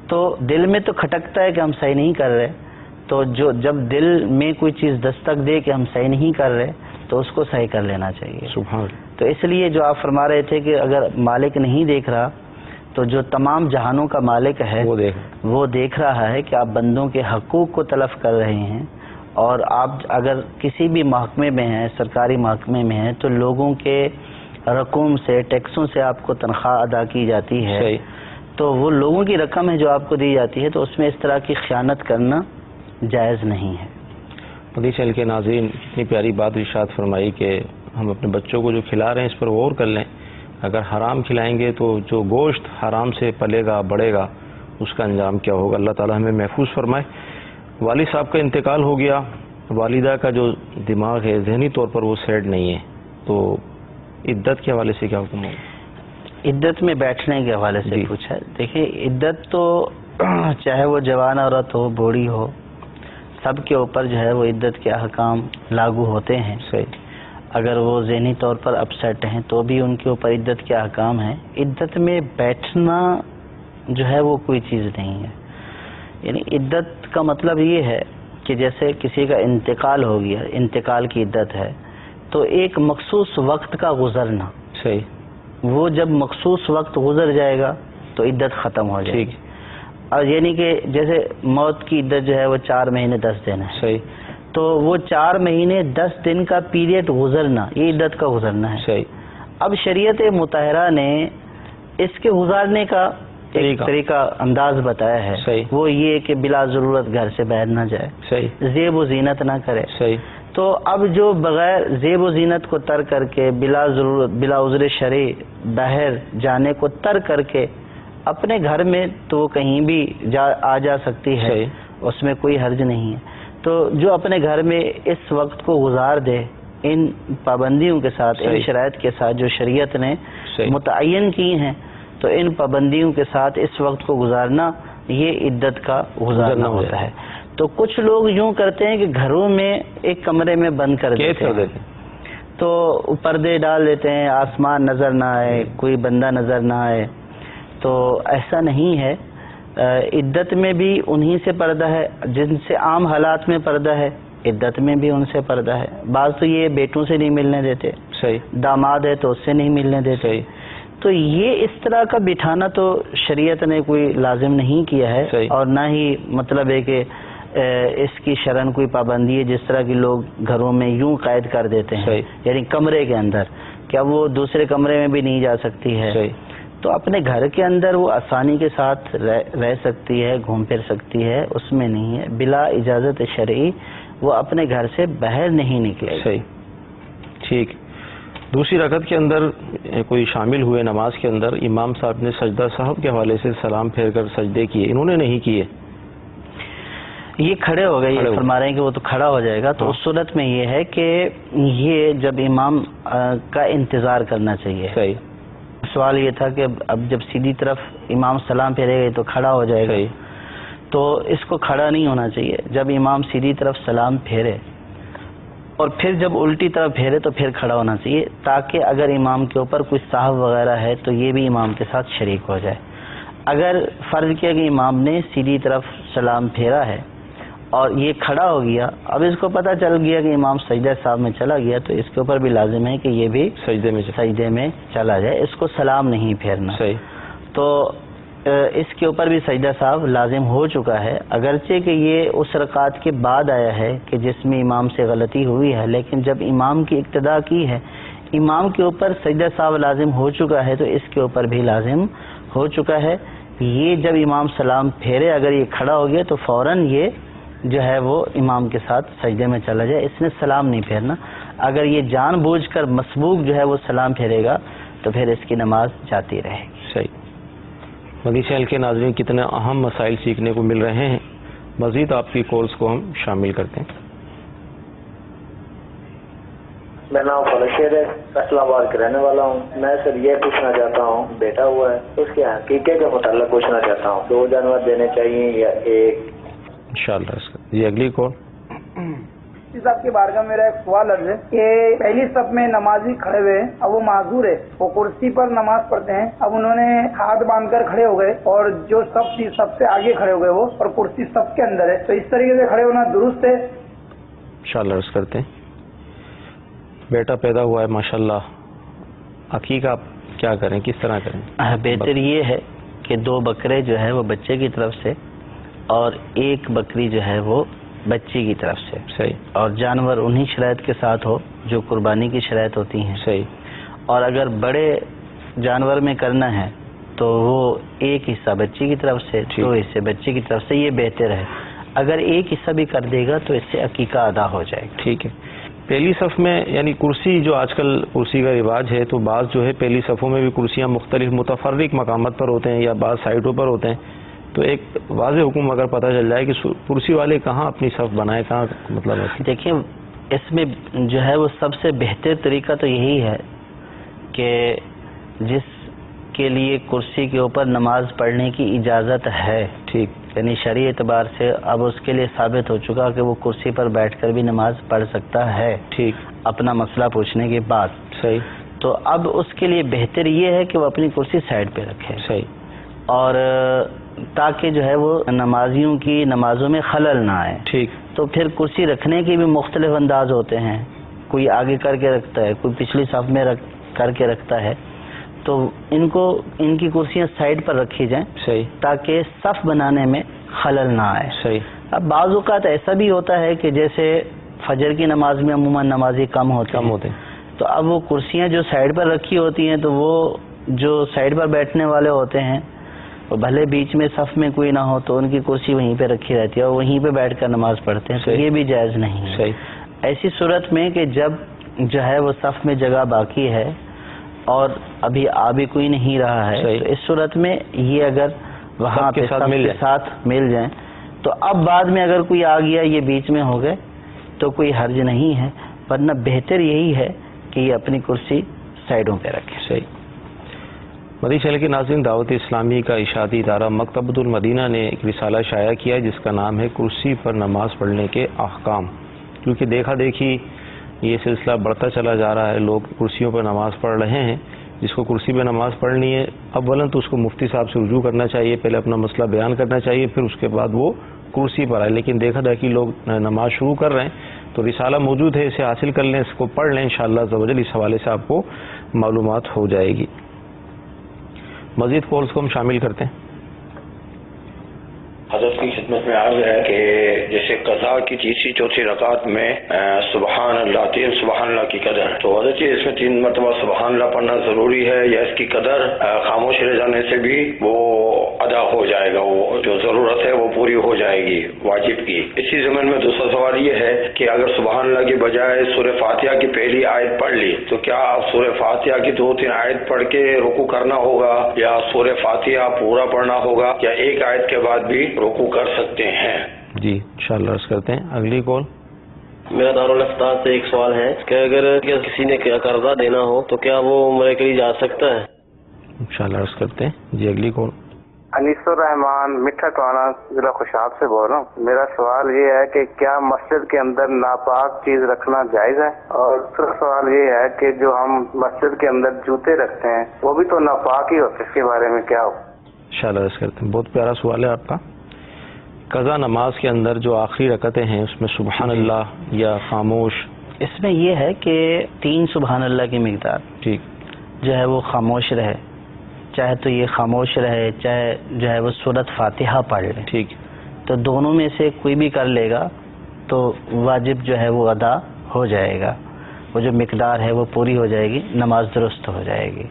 تو دل میں تو کھٹکتا ہے کہ ہم صحیح نہیں کر رہے, تو جب دل میں کوئی چیز دستک دے کہ ہم صحیح نہیں کر رہے تو اس کو صحیح کر لینا چاہیے. سبحان. تو اس لیے جو آپ فرما رہے تھے کہ اگر مالک نہیں دیکھ رہا تو جو تمام جہانوں کا مالک ہے وہ دیکھ رہا ہے کہ آپ بندوں کے حقوق کو تلف کر رہے ہیں, اور آپ اگر کسی بھی محکمے میں ہیں, سرکاری محکمے میں ہیں, تو لوگوں کے رقوم سے, ٹیکسوں سے آپ کو تنخواہ ادا کی جاتی ہے, تو وہ لوگوں کی رقم ہے جو آپ کو دی جاتی ہے, تو اس میں اس طرح کی خیانت کرنا جائز نہیں ہے. مدنی چینل کے ناظرین, اتنی پیاری بات ارشاد فرمائی کہ ہم اپنے بچوں کو جو کھلا رہے ہیں اس پر غور کر لیں. اگر حرام کھلائیں گے تو جو گوشت حرام سے پلے گا, بڑھے گا, اس کا انجام کیا ہوگا. اللہ تعالیٰ ہمیں محفوظ فرمائے. والد صاحب کا انتقال ہو گیا, والدہ کا جو دماغ ہے ذہنی طور پر وہ سیٹ نہیں ہے, تو عدت کے حوالے سے کیا حکم ہوگا؟ عدت میں بیٹھنے کے حوالے سے پوچھا. دیکھیں عدت تو چاہے وہ جوان عورت ہو, بوڑھی ہو, سب کے اوپر جو ہے وہ عدت کے احکام لاگو ہوتے ہیں. اگر وہ ذہنی طور پر اپسیٹ ہیں تو بھی ان کے اوپر عدت کے احکام ہیں. عدت میں بیٹھنا جو ہے وہ کوئی چیز نہیں ہے. یعنی عدت کا مطلب یہ ہے کہ جیسے کسی کا انتقال ہو گیا، انتقال کی عدت ہے، تو ایک مخصوص وقت کا گزرنا، صحیح، وہ جب مخصوص وقت گزر جائے گا تو عدت ختم ہو جائے گی. اور یعنی کہ جیسے موت کی عدت جو ہے وہ 4 مہینے 10 دن ہے، صحیح، تو وہ 4 مہینے 10 دن کا پیریڈ گزرنا، یہ عدت کا گزرنا ہے. صحیح. اب شریعت مطہرہ نے اس کے گزارنے کا ایک طریقہ انداز بتایا ہے. صحیح. وہ یہ کہ بلا ضرورت گھر سے باہر نہ جائے، صحیح، زیب و زینت نہ کرے. صحیح. تو اب جو بغیر زیب و زینت کو ترک کر کے بلا ضرورت بلا عذر شرعی باہر جانے کو ترک کر کے اپنے گھر میں تو کہیں بھی آ جا سکتی ہے، اس میں کوئی حرج نہیں ہے. تو جو اپنے گھر میں اس وقت کو گزار دے ان پابندیوں کے ساتھ، ان شرائط کے ساتھ جو شریعت نے متعین کی ہیں، تو ان پابندیوں کے ساتھ اس وقت کو گزارنا یہ عدت کا گزارنا ہوتا ہے. تو کچھ لوگ یوں کرتے ہیں کہ گھروں میں ایک کمرے میں بند کر دیتے ہیں، تو پردے ڈال دیتے ہیں، آسمان نظر نہ آئے، کوئی بندہ نظر نہ آئے. تو ایسا نہیں ہے. عدت میں بھی انہی سے پردہ ہے جن سے عام حالات میں پردہ ہے، عدت میں بھی ان سے پردہ ہے. بعض تو یہ بیٹوں سے نہیں ملنے دیتے، صحیح، داماد ہے تو اس سے نہیں ملنے دیتے. تو یہ اس طرح کا بٹھانا تو شریعت نے کوئی لازم نہیں کیا ہے، اور نہ ہی مطلب ہے کہ اس کی شرعن کوئی پابندی ہے جس طرح کے لوگ گھروں میں یوں قید کر دیتے ہیں، یعنی کمرے کے اندر، کیا وہ دوسرے کمرے میں بھی نہیں جا سکتی ہے. تو اپنے گھر کے اندر وہ آسانی کے ساتھ رہ سکتی ہے، گھوم پھر سکتی ہے، اس میں نہیں ہے. بلا اجازت شرعی وہ اپنے گھر سے باہر نہیں نکلے. صحیح، ٹھیک. دوسری رکعت کے اندر کوئی شامل ہوئے نماز کے اندر، امام صاحب نے سجدہ صاحب کے حوالے سے سلام پھیر کر سجدے کیے، انہوں نے نہیں کیے، یہ کھڑے ہو گئے. یہ فرما رہے ہیں کہ وہ تو کھڑا ہو جائے گا. تو اس صورت میں یہ ہے کہ یہ جب امام کا انتظار کرنا چاہیے. صحیح. سوال یہ تھا کہ اب جب سیدھی طرف امام سلام پھیرے گا تو کھڑا ہو جائے گا، تو اس کو کھڑا نہیں ہونا چاہیے. جب امام سیدھی طرف سلام پھیرے اور پھر جب الٹی طرف پھیرے تو پھر کھڑا ہونا چاہیے، تاکہ اگر امام کے اوپر کوئی صاحب وغیرہ ہے تو یہ بھی امام کے ساتھ شریک ہو جائے. اگر فرض کیا کہ امام نے سیدھی طرف سلام پھیرا ہے اور یہ کھڑا ہو گیا، اب اس کو پتہ چل گیا کہ امام سجدہ صاحب میں چلا گیا، تو اس کے اوپر بھی لازم ہے کہ یہ بھی سجدے میں چلا جائے، اس کو سلام نہیں پھیرنا. تو اس کے اوپر بھی سجدہ صاحب لازم ہو چکا ہے، اگرچہ کہ یہ اس رکعت کے بعد آیا ہے کہ جس میں امام سے غلطی ہوئی ہے، لیکن جب امام کی اقتدا کی ہے، امام کے اوپر سجدہ صاحب لازم ہو چکا ہے، تو اس کے اوپر بھی لازم ہو چکا ہے. یہ جب امام سلام پھیرے اگر یہ کھڑا ہو گیا تو فوراً یہ جو ہے وہ امام کے ساتھ سجدے میں چلا جائے، اس نے سلام نہیں پھیرنا. اگر یہ جان بوجھ کر مسبوق جو ہے وہ سلام پھیرے گا تو پھر اس کی نماز جاتی رہے گی. صحیح. مدنی چینل کے ناظرین کتنے اہم مسائل سیکھنے کو مل رہے ہیں. مزید آپ کی کالز کو ہم شامل کرتے ہیں. میرا نام فلشیر ہے، اسلام آباد کا رہنے والا ہوں. میں سر یہ پوچھنا چاہتا ہوں، بیٹا ہوا ہے، اس کے عقیقے کے متعلق پوچھنا چاہتا ہوں. 2 جانور دینے چاہیے یا ایک؟ انشاءاللہ. جی اگلی کال. صاحب کے بارگاہ میرا ایک سوال ہے کہ پہلی صف میں نمازی کھڑے ہوئے، اب وہ معذور ہے، وہ کرسی پر نماز پڑھتے ہیں. اب انہوں نے ہاتھ باندھ کر کھڑے ہو گئے اور جو صف تھی سب سے آگے کھڑے ہو گئے وہ، اور کرسی صف کے اندر ہے، تو اس طریقے سے کھڑے ہونا درست ہے؟ انشاءاللہ عرض کرتے ہیں. بیٹا پیدا ہوا ہے ماشاءاللہ، عقیقہ آپ کیا کریں، کس طرح کریں؟ بہتر یہ ہے کہ 2 بکرے جو ہے وہ بچے کی طرف سے اور 1 بکری جو ہے وہ بچی کی طرف سے. صحیح. اور جانور انہی شرائط کے ساتھ ہو جو قربانی کی شرائط ہوتی ہیں. صحیح. اور اگر بڑے جانور میں کرنا ہے تو وہ 1 حصہ بچی کی طرف سے، 2 حصے بچی کی طرف سے، یہ بہتر ہے. اگر 1 حصہ بھی کر دے گا تو اس سے عقیقہ ادا ہو جائے گا. ٹھیک ہے. پہلی صف میں یعنی کرسی، جو آج کل کرسی کا رواج ہے، تو بعض جو ہے پہلی صفوں میں بھی کرسیاں مختلف متفرق مقامات پر ہوتے ہیں یا بعض سائٹوں پر ہوتے ہیں. تو ایک واضح حکم اگر پتہ چل جائے کہ کرسی والے کہاں اپنی صف بنائے، کہاں مطلب ہے. دیکھیں اس میں جو ہے وہ سب سے بہتر طریقہ تو یہی ہے کہ جس کے لیے کرسی کے اوپر نماز پڑھنے کی اجازت ہے، ٹھیک، یعنی شرعی اعتبار سے اب اس کے لیے ثابت ہو چکا کہ وہ کرسی پر بیٹھ کر بھی نماز پڑھ سکتا ہے، ٹھیک، اپنا مسئلہ پوچھنے کے بعد. صحیح. تو اب اس کے لیے بہتر یہ ہے کہ وہ اپنی کرسی سائڈ پہ رکھے. صحیح. اور تاکہ جو ہے وہ نمازیوں کی نمازوں میں خلل نہ آئے. ٹھیک. تو پھر کرسی رکھنے کے بھی مختلف انداز ہوتے ہیں. کوئی آگے کر کے رکھتا ہے, کوئی پچھلی صف میں کر کے رکھتا ہے. تو ان کی کرسیاں سائڈ پر رکھی جائیں. صحیح. تاکہ صف بنانے میں خلل نہ آئے. صحیح. اب بعض اوقات ایسا بھی ہوتا ہے کہ جیسے فجر کی نماز میں عموماً نمازی کم ہوتے ہیں, تو اب وہ کرسیاں جو سائڈ پر رکھی ہوتی ہیں تو وہ جو سائڈ پر بیٹھنے والے ہوتے ہیں وہ بھلے بیچ میں صف میں کوئی نہ ہو تو ان کی کرسی وہیں پہ رکھی رہتی ہے اور وہیں پہ بیٹھ کر نماز پڑھتے ہیں. تو یہ بھی جائز نہیں ہے. صحیح. ایسی صورت میں کہ جب جو ہے وہ صف میں جگہ باقی ہے اور ابھی آ بھی کوئی نہیں رہا ہے, تو اس صورت میں یہ اگر وہاں پہ صف کے ساتھ مل جائیں تو اب بعد میں اگر کوئی آ گیا یہ بیچ میں ہو گئے تو کوئی حرج نہیں ہے, ورنہ بہتر یہی ہے کہ یہ اپنی کرسی سائڈوں پہ رکھیں. صحیح. مدنی چینل کے ناظرین, دعوت اسلامی کا اشاعتی ادارہ مکتبۃ المدینہ نے ایک رسالہ شائع کیا ہے جس کا نام ہے کرسی پر نماز پڑھنے کے احکام. کیونکہ دیکھا دیکھی یہ سلسلہ بڑھتا چلا جا رہا ہے, لوگ کرسیوں پر نماز پڑھ رہے ہیں. جس کو کرسی پہ نماز پڑھنی ہے اولاً تو اس کو مفتی صاحب سے رجوع کرنا چاہیے, پہلے اپنا مسئلہ بیان کرنا چاہیے, پھر اس کے بعد وہ کرسی پر آئے. لیکن دیکھا دیکھی لوگ نماز شروع کر رہے ہیں, تو رسالہ موجود ہے, اسے حاصل کر لیں, اس کو پڑھ لیں, انشاءاللہ عز و جل اس حوالے سے آپ کو معلومات ہو جائے گی. مزید کالز کو ہم شامل کرتے ہیں. حضرت کی خدمت میں عرض ہے کہ جیسے قضا کی تیسری چوتھی رکعت میں سبحان اللہ 3 سبحان اللہ کی قدر, تو حضرت اس میں 3 مرتبہ سبحان اللہ پڑھنا ضروری ہے یا اس کی قدر خاموش رہ جانے سے بھی وہ ادا ہو جائے گا, وہ جو ضرورت ہے وہ پوری ہو جائے گی واجب کی. اسی ضمن میں دوسرا سوال یہ ہے کہ اگر سبحان اللہ کی بجائے سورہ فاتحہ کی پہلی آیت پڑھ لی تو کیا سورہ فاتحہ کی 2-3 آیت پڑھ کے رکوع کرنا ہوگا یا سورہ فاتحہ پورا پڑھنا ہوگا یا ایک آیت کے بعد بھی رکوع کر سکتے ہیں؟ جی انشاءاللہ عرض کرتے ہیں. اگلی کال. میرا دارالفتاح سے ایک سوال ہے کہ اگر کسی نے قرضہ دینا ہو تو کیا وہ عمرے کے لیے جا سکتا ہے؟ انشاءاللہ عرض کرتے ہیں. جی اگلی کال. انیس الرحمان میٹھا ٹوانا ضلع خوشاب سے بول رہا ہوں. میرا سوال یہ ہے کہ کیا مسجد کے اندر ناپاک چیز رکھنا جائز ہے؟ اور دوسرا سوال یہ ہے کہ جو ہم مسجد کے اندر جوتے رکھتے ہیں وہ بھی تو ناپاک ہی ہوتے, اس کے بارے میں کیا ہو؟ انشاءاللہ عرض کرتے ہیں. بہت پیارا سوال ہے آپ کا. قضا نماز کے اندر جو آخری رکعتیں ہیں اس میں سبحان اللہ یا خاموش, اس میں یہ ہے کہ 3 سبحان اللہ کی مقدار ٹھیک جو ہے وہ خاموش رہے, چاہے تو یہ خاموش رہے چاہے جو ہے وہ سورۃ فاتحہ پڑھ لے. ٹھیک. تو دونوں میں سے کوئی بھی کر لے گا تو واجب جو ہے وہ ادا ہو جائے گا, وہ جو مقدار ہے وہ پوری ہو جائے گی, نماز درست ہو جائے گی.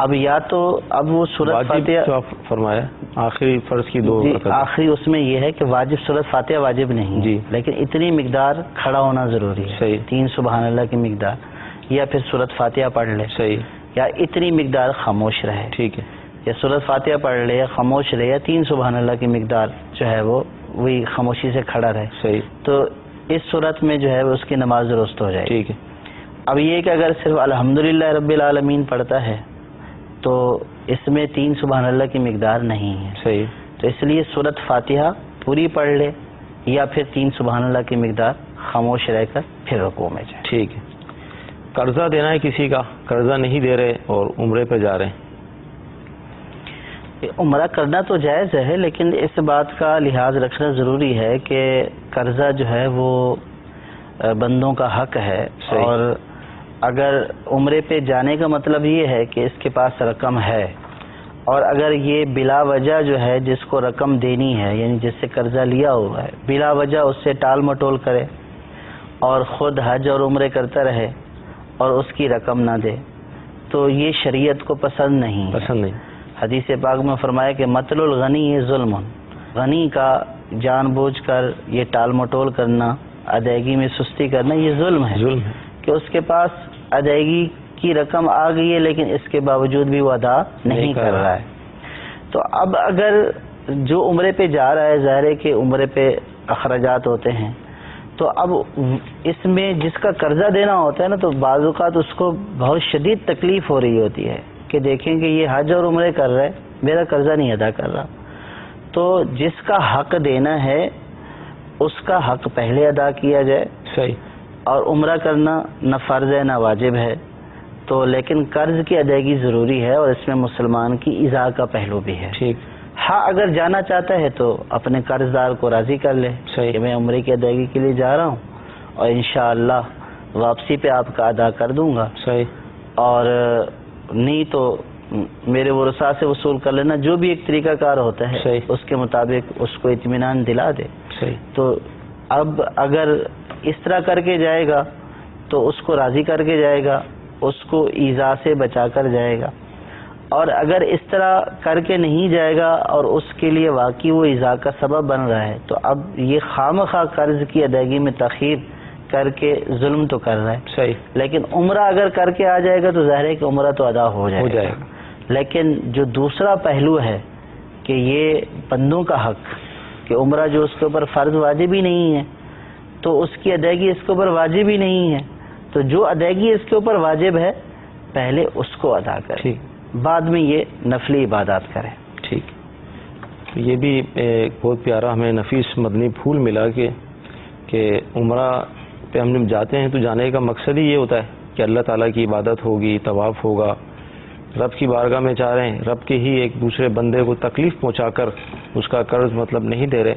اب یا تو اب وہ سورۃ فاتحہ فرمایا آخری فرض کی 2 رکعت, آخری اس میں یہ ہے کہ واجب سورۃ فاتحہ واجب نہیں جی, لیکن اتنی مقدار کھڑا ہونا ضروری ہے. صحیح. 3 سبحان اللہ کی مقدار یا پھر سورۃ فاتحہ پڑھ لے. صحیح. یا اتنی مقدار خاموش رہے. ٹھیک ہے. یا سورۃ فاتحہ پڑھ لے یا خاموش رہے یا 3 سبحان اللہ کی مقدار جو ہے وہ وہی خاموشی سے کھڑا رہے. صحیح. تو اس صورت میں جو ہے اس کی نماز درست ہو جائے. ٹھیک ہے. اب یہ کہ اگر صرف الحمدللہ رب العالمین پڑھتا ہے تو اس میں 3 سبحان اللہ کی مقدار نہیں ہے. صحیح. تو اس لیے سورۃ فاتحہ پوری پڑھ لے یا پھر 3 سبحان اللہ کی مقدار خاموش رہ کر پھر رکوع میں جائے. ٹھیک ہے. قرضہ دینا ہے کسی کا, قرضہ نہیں دے رہے اور عمرے پہ جا رہے ہیں. عمرہ کرنا تو جائز ہے, لیکن اس بات کا لحاظ رکھنا ضروری ہے کہ قرضہ جو ہے وہ بندوں کا حق ہے. اور اگر عمرے پہ جانے کا مطلب یہ ہے کہ اس کے پاس رقم ہے, اور اگر یہ بلا وجہ جو ہے جس کو رقم دینی ہے یعنی جس سے قرضہ لیا ہوا ہے بلا وجہ اس سے ٹال مٹول کرے اور خود حج اور عمرے کرتا رہے اور اس کی رقم نہ دے, تو یہ شریعت کو پسند نہیں. حدیث پاک میں فرمایا کہ مطل الغنی ظلم, غنی کا جان بوجھ کر یہ ٹال مٹول کرنا, ادائیگی میں سستی کرنا یہ ظلم ہے. کہ اس کے پاس ادائیگی کی رقم آ گئی ہے لیکن اس کے باوجود بھی وہ ادا نہیں کر رہا ہے. تو اب اگر جو عمرے پہ جا رہا ہے, ظاہر ہے کہ عمرے پہ اخراجات ہوتے ہیں, تو اب اس میں جس کا قرضہ دینا ہوتا ہے نا تو بعض اوقات اس کو بہت شدید تکلیف ہو رہی ہوتی ہے کہ دیکھیں کہ یہ حج اور عمرے کر رہا ہے, میرا قرضہ نہیں ادا کر رہا. تو جس کا حق دینا ہے اس کا حق پہلے ادا کیا جائے. صحیح. اور عمرہ کرنا نہ فرض ہے نہ واجب ہے, تو لیکن قرض کی ادائیگی ضروری ہے اور اس میں مسلمان کی ایذا کا پہلو بھی ہے. ٹھیک. ہاں اگر جانا چاہتا ہے تو اپنے قرض دار کو راضی کر لے کہ میں عمرے کی ادائیگی کے لیے جا رہا ہوں اور انشاءاللہ واپسی پہ آپ کا ادا کر دوں گا. صحیح. اور نہیں تو میرے ورثاء سے وصول کر لینا، جو بھی ایک طریقہ کار ہوتا ہے صحیح. اس کے مطابق اس کو اطمینان دلا دے. صحیح. تو اب اگر اس طرح کر کے جائے گا تو اس کو راضی کر کے جائے گا، اس کو ایذا سے بچا کر جائے گا. اور اگر اس طرح کر کے نہیں جائے گا اور اس کے لیے واقعی وہ ایذا کا سبب بن رہا ہے تو اب یہ خواہ قرض کی ادائیگی میں تاخیر کر کے ظلم تو کر رہا ہے. صحیح. لیکن عمرہ اگر کر کے آ جائے گا تو ظاہر ہے کہ عمرہ تو ادا ہو جائے گا. لیکن جو دوسرا پہلو ہے کہ یہ بندوں کا حق کہ عمرہ جو اس کے اوپر فرض واجب ہی نہیں ہے تو اس کی ادائیگی اس کے اوپر واجب ہی نہیں ہے، تو جو ادائیگی اس کے اوپر واجب ہے پہلے اس کو ادا کرے، بعد میں یہ نفلی عبادات کرے. ٹھیک. یہ بھی ایک بہت پیارا ہمیں نفیس مدنی پھول ملا کہ عمرہ پہ ہم جب جاتے ہیں تو جانے کا مقصد ہی یہ ہوتا ہے کہ اللہ تعالیٰ کی عبادت ہوگی، طواف ہوگا، رب کی بارگاہ میں جا رہے ہیں، رب کے ہی ایک دوسرے بندے کو تکلیف پہنچا کر اس کا قرض مطلب نہیں دے رہے.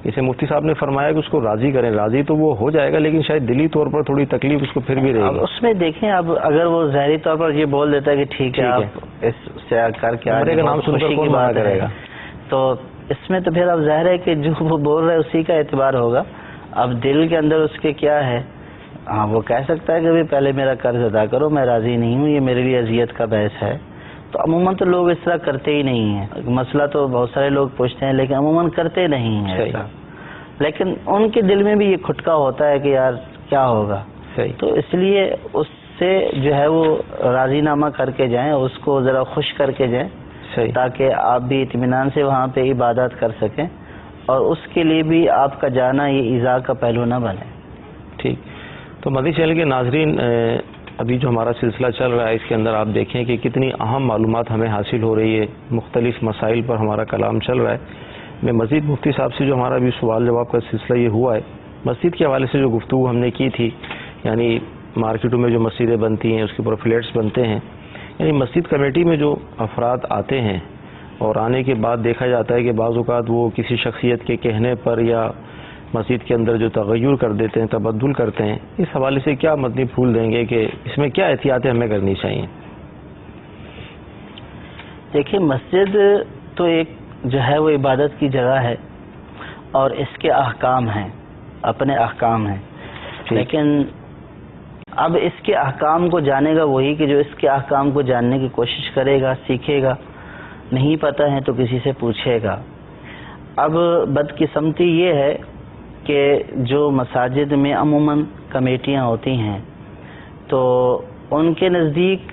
اسے مفتی صاحب نے فرمایا کہ اس کو راضی کریں، راضی تو وہ ہو جائے گا لیکن شاید دلی طور پر تھوڑی تکلیف اس کو پھر بھی رہے گی. اس میں دیکھیں اب اگر وہ ظاہری طور پر یہ بول دیتا ہے کہ ٹھیک ہے آپ اس سے کر کے عمرے کا نام سن کر کون منع کرے گا، تو اس میں تو پھر اب ظاہر ہے کہ جو وہ بول رہا ہے اسی کا اعتبار ہوگا. اب دل کے اندر اس کے کیا ہے، ہاں وہ کہہ سکتا ہے کہ پہلے میرا قرض ادا کرو، میں راضی نہیں ہوں، یہ میرے لیے اذیت کا باعث ہے. تو عموماً تو لوگ اس طرح کرتے ہی نہیں ہیں. مسئلہ تو بہت سارے لوگ پوچھتے ہیں لیکن عموماً کرتے نہیں ہیں ایسا. لیکن ان کے دل میں بھی یہ کھٹکا ہوتا ہے کہ یار کیا ہوگا. تو اس لیے اس سے جو ہے وہ راضی نامہ کر کے جائیں، اس کو ذرا خوش کر کے جائیں تاکہ آپ بھی اطمینان سے وہاں پہ عبادت کر سکیں اور اس کے لیے بھی آپ کا جانا یہ ایذا کا پہلو نہ بنے. ٹھیک. تو مدنی چینل کے ناظرین، ابھی جو ہمارا سلسلہ چل رہا ہے اس کے اندر آپ دیکھیں کہ کتنی اہم معلومات ہمیں حاصل ہو رہی ہے، مختلف مسائل پر ہمارا کلام چل رہا ہے. میں مزید مفتی صاحب سے جو ہمارا ابھی سوال جواب کا سلسلہ یہ ہوا ہے، مسجد کے حوالے سے جو گفتگو ہم نے کی تھی، یعنی مارکیٹوں میں جو مسجدیں بنتی ہیں اس کے اوپر فلیٹس بنتے ہیں، یعنی مسجد کمیٹی میں جو افراد آتے ہیں اور آنے کے بعد دیکھا جاتا ہے کہ بعض اوقات وہ کسی شخصیت کے کہنے پر یا مسجد کے اندر جو تغیر کر دیتے ہیں، تبدل کرتے ہیں، اس حوالے سے کیا مدنی پھول دیں گے کہ اس میں کیا احتیاطیں ہمیں کرنی چاہیے؟ دیکھیں مسجد تو ایک جو ہے وہ عبادت کی جگہ ہے اور اس کے احکام ہیں، اپنے احکام ہیں. لیکن اب اس کے احکام کو جانے گا وہی کہ جو اس کے احکام کو جاننے کی کوشش کرے گا، سیکھے گا. نہیں پتہ ہے تو کسی سے پوچھے گا. اب بدقسمتی یہ ہے کہ جو مساجد میں عموماً کمیٹیاں ہوتی ہیں تو ان کے نزدیک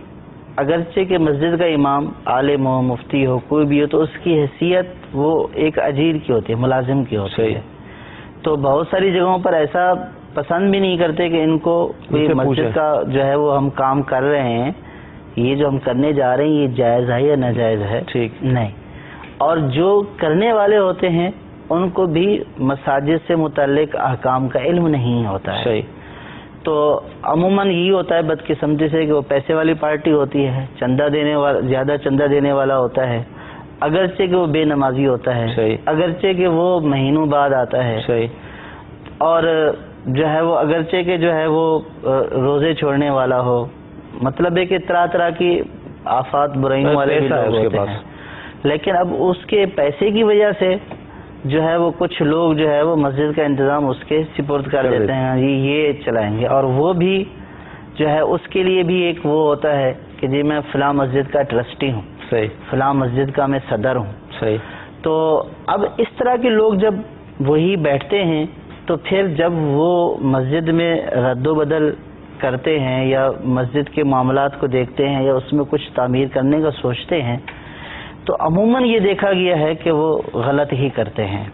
اگرچہ کہ مسجد کا امام عالم ہو، مفتی ہو، کوئی بھی ہو، تو اس کی حیثیت وہ ایک اجیر کی ہوتی ہے، ملازم کی ہوتی ہے. تو بہت ساری جگہوں پر ایسا پسند بھی نہیں کرتے کہ ان کو کوئی مسجد کا جو ہے وہ ہم کام کر رہے ہیں، یہ جو ہم کرنے جا رہے ہیں یہ جائز ہے یا ناجائز ہے. ٹھیک نہیں. اور جو کرنے والے ہوتے ہیں ان کو بھی مساجد سے متعلق احکام کا علم نہیں ہوتا ہے. تو عموماً یہی ہوتا ہے بدقسمتی سے کہ وہ پیسے والی پارٹی ہوتی ہے، چندہ دینے والا، زیادہ چندہ دینے والا ہوتا ہے، اگرچہ کہ وہ بے نمازی ہوتا ہے، اگرچہ کہ وہ مہینوں بعد آتا ہے، اور جو ہے وہ اگرچہ کہ جو ہے وہ روزے چھوڑنے والا ہو. مطلب ہے کہ طرح طرح کی آفات برائیوں والے بھی لوگ ہوتے ہیں. لیکن اب اس کے پیسے کی وجہ سے جو ہے وہ کچھ لوگ جو ہے وہ مسجد کا انتظام اس کے سپرد کر دیتے ہیں، یہ چلائیں گے. اور وہ بھی جو ہے اس کے لیے بھی ایک وہ ہوتا ہے کہ جی میں فلاں مسجد کا ٹرسٹی ہوں، فلاں مسجد کا میں صدر ہوں. تو اب اس طرح کے لوگ جب وہی بیٹھتے ہیں تو پھر جب وہ مسجد میں رد و بدل کرتے ہیں یا مسجد کے معاملات کو دیکھتے ہیں یا اس میں کچھ تعمیر کرنے کا سوچتے ہیں تو عموماً یہ دیکھا گیا ہے کہ وہ غلط ہی کرتے ہیں.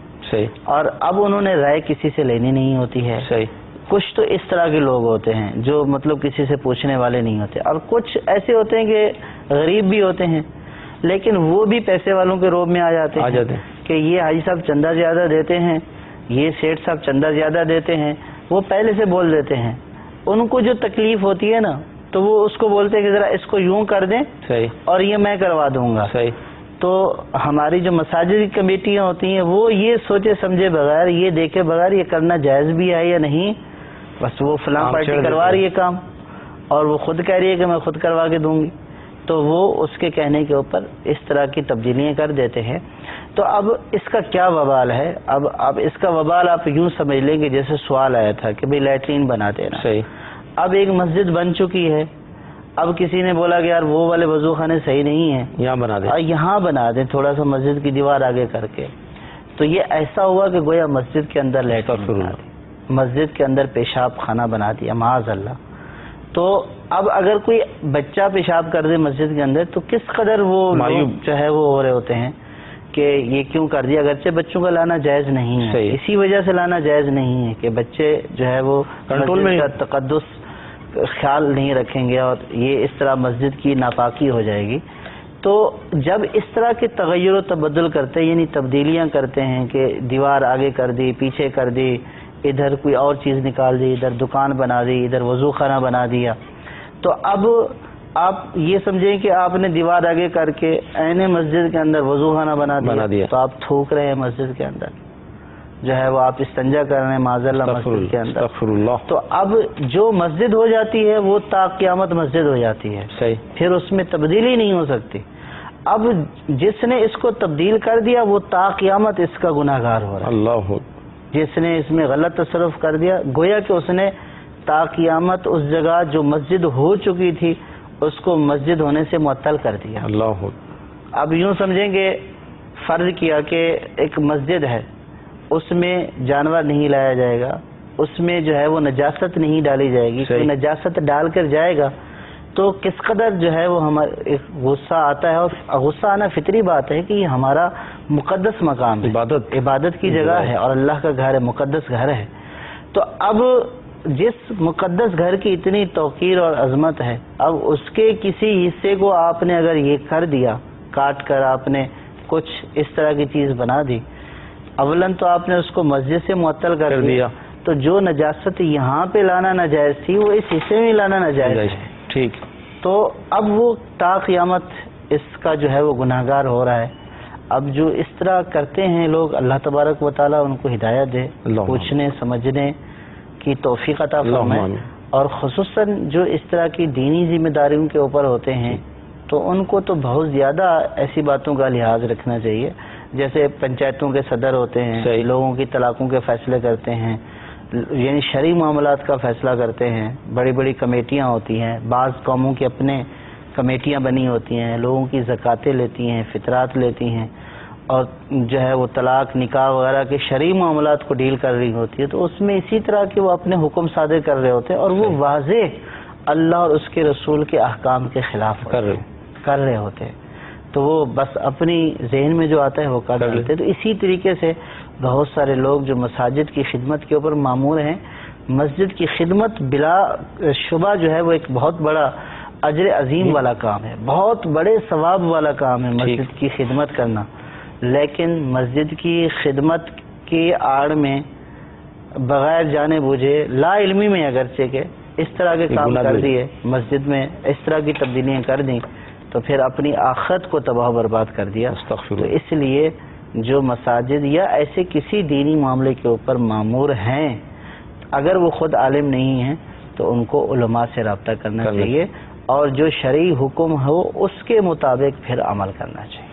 اور اب انہوں نے رائے کسی سے لینی نہیں ہوتی ہے. کچھ تو اس طرح کے لوگ ہوتے ہیں جو مطلب کسی سے پوچھنے والے نہیں ہوتے، اور کچھ ایسے ہوتے ہیں کہ غریب بھی ہوتے ہیں لیکن وہ بھی پیسے والوں کے روب میں آ جاتے ہیں کہ یہ حاجی صاحب چندہ زیادہ دیتے ہیں، یہ سیٹھ صاحب چندہ زیادہ دیتے ہیں. وہ پہلے سے بول دیتے ہیں. ان کو جو تکلیف ہوتی ہے نا تو وہ اس کو بولتے ہیں کہ ذرا اس کو یوں کر دیں صحیح اور یہ میں کروا دوں گا. صحیح. تو ہماری جو مساجد کی کمیٹیاں ہوتی ہیں وہ یہ سوچے سمجھے بغیر، یہ دیکھے بغیر یہ کرنا جائز بھی ہے یا نہیں، بس وہ فلاں پارٹی کروا رہی ہے کام اور وہ خود کہہ رہی ہے کہ میں خود کروا کے دوں گی، تو وہ اس کے کہنے کے اوپر اس طرح کی تبدیلیاں کر دیتے ہیں. تو اب اس کا کیا وبال ہے؟ اب اس کا وبال آپ یوں سمجھ لیں کہ جیسے سوال آیا تھا کہ بھئی لیٹرین بنا دینا. صحیح. اب ایک مسجد بن چکی ہے، اب کسی نے بولا کہ یار وہ والے وضو خانے صحیح نہیں ہیں، یہاں بنا دیں، یہاں بنا دیں تھوڑا سا مسجد کی دیوار آگے کر کے. تو یہ ایسا ہوا کہ گویا مسجد کے اندر لیٹرین بنا دی، مسجد کے اندر پیشاب خانہ بنا دیا معاذ اللہ. تو اب اگر کوئی بچہ پیشاب کر دے مسجد کے اندر تو کس قدر وہ لوگ جو ہے وہ ہو رہے ہوتے ہیں کہ یہ کیوں کر دیا، اگرچہ بچوں کا لانا جائز نہیں ہے، اسی وجہ سے لانا جائز نہیں ہے کہ بچے جو ہے وہ کنٹرول میں تقدس خیال نہیں رکھیں گے اور یہ اس طرح مسجد کی ناپاکی ہو جائے گی. تو جب اس طرح کے تغیر و تبدل کرتے ہیں، یعنی تبدیلیاں کرتے ہیں کہ دیوار آگے کر دی، پیچھے کر دی، ادھر کوئی اور چیز نکال دی، ادھر دکان بنا دی، ادھر وضو خانہ بنا دیا، تو اب آپ یہ سمجھیں کہ آپ نے دیوار آگے کر کے عین مسجد کے اندر وضو خانہ بنا دیا تو آپ تھوک رہے ہیں مسجد کے اندر، جو ہے وہ آپ استنجا کر رہے ہیں معاذ اللہ مسجد کے اندر. تو اب جو مسجد ہو جاتی ہے وہ تا قیامت مسجد ہو جاتی ہے. صحیح. پھر اس میں تبدیلی نہیں ہو سکتی. اب جس نے اس کو تبدیل کر دیا وہ تا قیامت اس کا گناہگار ہو رہا ہے. اللہ. جس نے اس میں غلط تصرف کر دیا گویا کہ اس نے تا قیامت اس جگہ جو مسجد ہو چکی تھی اس کو مسجد ہونے سے معطل کر دیا. اللہ. اب یوں سمجھیں کہ فرض کیا کہ ایک مسجد ہے، اس میں جانور نہیں لایا جائے گا، اس میں جو ہے وہ نجاست نہیں ڈالی جائے گی. کوئی نجاست ڈال کر جائے گا تو کس قدر جو ہے وہ ہمارا غصہ آتا ہے، اور غصہ آنا فطری بات ہے کہ یہ ہمارا مقدس مقام ہے، عبادت کی جگہ ہے اور اللہ کا گھر ہے، مقدس گھر ہے. تو اب جس مقدس گھر کی اتنی توقیر اور عظمت ہے، اب اس کے کسی حصے کو آپ نے اگر یہ کر دیا، کاٹ کر آپ نے کچھ اس طرح کی چیز بنا دی، اولاً تو آپ نے اس کو مسجد سے معطل کر دیا، تو جو نجاست یہاں پہ لانا ناجائز تھی وہ اس حصے میں لانا ناجائز ہے. ٹھیک. تو اب وہ تا قیامت اس کا جو ہے وہ گناہگار ہو رہا ہے. اب جو اس طرح کرتے ہیں لوگ، اللہ تبارک و تعالیٰ ان کو ہدایت دے، پوچھنے سمجھنے کی توفیق عطا فرمائے، اور خصوصاً جو اس طرح کی دینی ذمہ داریوں کے اوپر ہوتے ہیں تو ان کو تو بہت زیادہ ایسی باتوں کا لحاظ رکھنا چاہیے. جیسے پنچایتوں کے صدر ہوتے ہیں، لوگوں کی طلاقوں کے فیصلے کرتے ہیں، یعنی شرعی معاملات کا فیصلہ کرتے ہیں، بڑی بڑی کمیٹیاں ہوتی ہیں، بعض قوموں کی اپنے کمیٹیاں بنی ہوتی ہیں، لوگوں کی زکاتیں لیتی ہیں، فطرات لیتی ہیں، اور جو ہے وہ طلاق نکاح وغیرہ کے شرعی معاملات کو ڈیل کر رہی ہوتی ہے. تو اس میں اسی طرح کے وہ اپنے حکم صادر کر رہے ہوتے ہیں اور وہ واضح اللہ اور اس کے رسول کے احکام کے خلاف کر رہے ہوتے ہیں. تو وہ بس اپنی ذہن میں جو آتا ہے وہ کر لیتے. تو اسی طریقے سے بہت سارے لوگ جو مساجد کی خدمت کے اوپر مامور ہیں، مسجد کی خدمت بلا شبہ جو ہے وہ ایک بہت بڑا اجر عظیم والا کام ہے، بہت بڑے ثواب والا کام ہے مسجد کی خدمت کرنا. لیکن مسجد کی خدمت کی آڑ میں بغیر جانے بوجھے لا علمی میں اگرچہ کہ اس طرح کے کام کر دیے، مسجد میں اس طرح کی تبدیلیاں کر دیں تو پھر اپنی آخرت کو تباہ و برباد کر دیا. تو اس لیے جو مساجد یا ایسے کسی دینی معاملے کے اوپر مامور ہیں، اگر وہ خود عالم نہیں ہیں تو ان کو علماء سے رابطہ کرنا چاہیے اور جو شرعی حکم ہو اس کے مطابق پھر عمل کرنا چاہیے.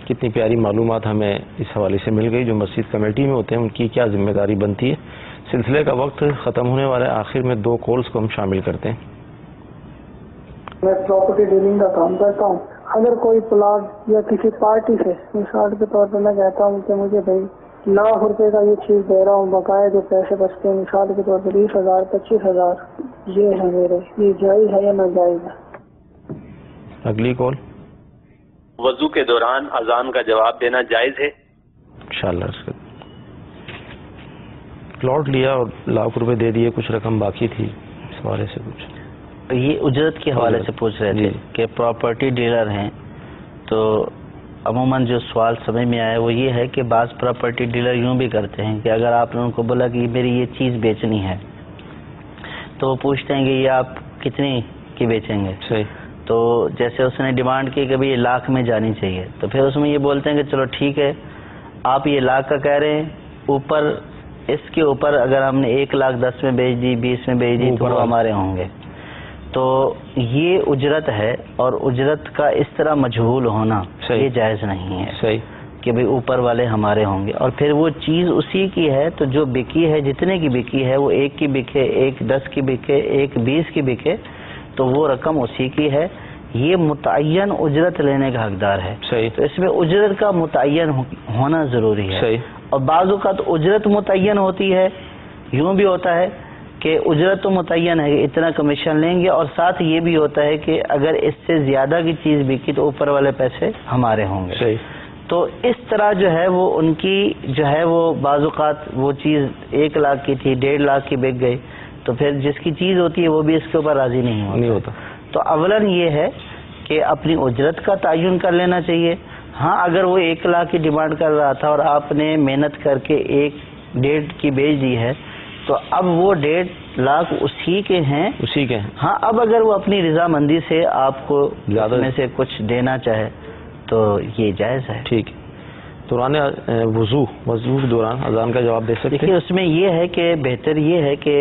کتنی پیاری معلومات ہمیں اس حوالے سے مل گئی. جو مسجد کمیٹی میں ہوتے ہیں ان کی کیا ذمہ داری بنتی ہے. سلسلے کا وقت ختم ہونے والا ہے، آخر میں 2 کالز کو ہم شامل کرتے ہیں. میں پراپرٹی ڈیلنگ کا کام کرتا ہوں. اگر کوئی پلاٹ یا کسی پارٹی سے مثال کے طور پر میں کہتا ہوں کہ مجھے بھائی ₹1,00,000 کا یہ چیز دے رہا ہوں، بقایا جو پیسے بچتے ہیں مثال کے طور پر 20,000 25,000 یہ ہے میرے، یہ جائز ہے یا ناجائز ہے؟ اگلی کال. وضو کے دوران اذان کا جواب دینا جائز ہے؟ انشاءاللہ. اس کا پلاٹ لیا اور ₹1,00,000 دے دیے، کچھ رقم باقی تھی، اس حوالے سے کچھ یہ اجرت کے حوالے سے پوچھ رہے تھے کہ پراپرٹی ڈیلر ہیں. تو عموماً جو سوال سمجھ میں آیا وہ یہ ہے کہ بعض پراپرٹی ڈیلر یوں بھی کرتے ہیں کہ اگر آپ نے ان کو بولا کہ میری یہ چیز بیچنی ہے تو وہ پوچھتے ہیں کہ یہ آپ کتنی کی بیچیں گے. صحیح. تو جیسے اس نے ڈیمانڈ کی کہ بھئی یہ لاکھ میں جانی چاہیے، تو پھر اس میں یہ بولتے ہیں کہ چلو ٹھیک ہے آپ یہ لاکھ کا کہہ رہے ہیں، اوپر اس کے اوپر اگر ہم نے 1,10,000 میں بیچ دی، 20 میں بیچ دی تو وہ ہمارے ہوں گے. تو یہ اجرت ہے، اور اجرت کا اس طرح مجہول ہونا یہ جائز نہیں ہے. صحیح. کہ بھئی اوپر والے ہمارے ہوں گے، اور پھر وہ چیز اسی کی ہے تو جو بکی ہے، جتنے کی بکی ہے، وہ 1 کی بکے، 1,10 کی بکے، 1,20 کی بکے، تو وہ رقم اسی کی ہے. یہ متعین اجرت لینے کا حقدار ہے. صحیح. تو اس میں اجرت کا متعین ہونا ضروری ہے. صحیح. اور بعض اوقات اجرت متعین ہوتی ہے، یوں بھی ہوتا ہے کہ اجرت تو متعین ہے کہ اتنا کمیشن لیں گے، اور ساتھ یہ بھی ہوتا ہے کہ اگر اس سے زیادہ کی چیز بکی تو اوپر والے پیسے ہمارے ہوں گے. صحیح. تو اس طرح جو ہے وہ ان کی جو ہے وہ بعض اوقات وہ چیز 1 لاکھ کی تھی 1.5 لاکھ کی بک گئی، تو پھر جس کی چیز ہوتی ہے وہ بھی اس کے اوپر راضی نہیں ہوتا. تو اولاً یہ ہے کہ اپنی اجرت کا تعین کر لینا چاہیے. ہاں اگر وہ 1 لاکھ کی ڈیمانڈ کر رہا تھا اور آپ نے محنت کر کے 1.5 کی بیچ دی ہے، تو اب وہ 1.5 لاکھ اسی کے ہیں. ہاں اب اگر وہ اپنی رضامندی سے آپ کو زیادہ میں سے کچھ دینا چاہے تو یہ جائز ہے. ٹھیک ہے. دوران وضو کے دوران اذان کا جواب دے سکتے ہیں؟ دیکھیے اس میں یہ ہے کہ بہتر یہ ہے کہ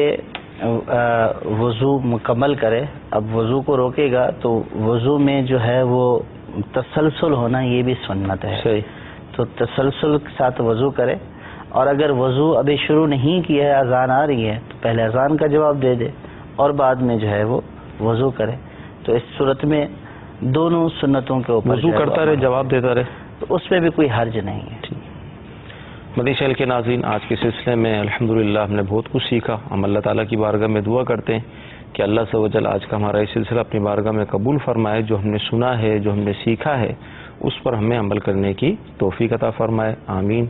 وضو مکمل کرے. اب وضو کو روکے گا تو وضو میں جو ہے وہ تسلسل ہونا یہ بھی سنت ہے. صحیح. تو تسلسل کے ساتھ وضو کرے، اور اگر وضو ابھی شروع نہیں کیا ہے، اذان آ رہی ہے تو پہلے اذان کا جواب دے دے اور بعد میں جو ہے وہ وضو کرے. تو اس صورت میں دونوں سنتوں کے اوپر وضو کرتا رہے جواب دیتا رہے، تو اس میں بھی کوئی حرج نہیں ہے. مدنی چینل کے ناظرین، آج کے سلسلے میں الحمدللہ ہم نے بہت کچھ سیکھا. ہم اللہ تعالیٰ کی بارگاہ میں دعا کرتے ہیں کہ اللہ سے وجل آج کا ہمارا یہ سلسلہ اپنی بارگاہ میں قبول فرمائے. جو ہم نے سنا ہے، جو ہم نے سیکھا ہے، اس پر ہمیں عمل کرنے کی توفیق عطا فرمائے. آمین.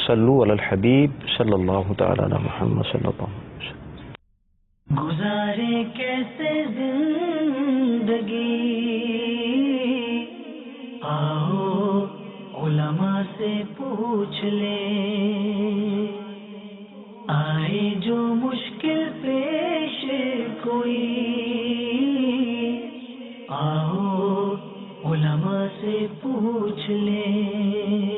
صلو علی الحبیب صلی اللہ تعالی علی محمد صلی اللہ علیہ وسلم. گزارے کیسے زندگی، آؤ علماء سے پوچھ لیں. آئے جو مشکل پیش کوئی، آؤ علماء سے پوچھ لیں.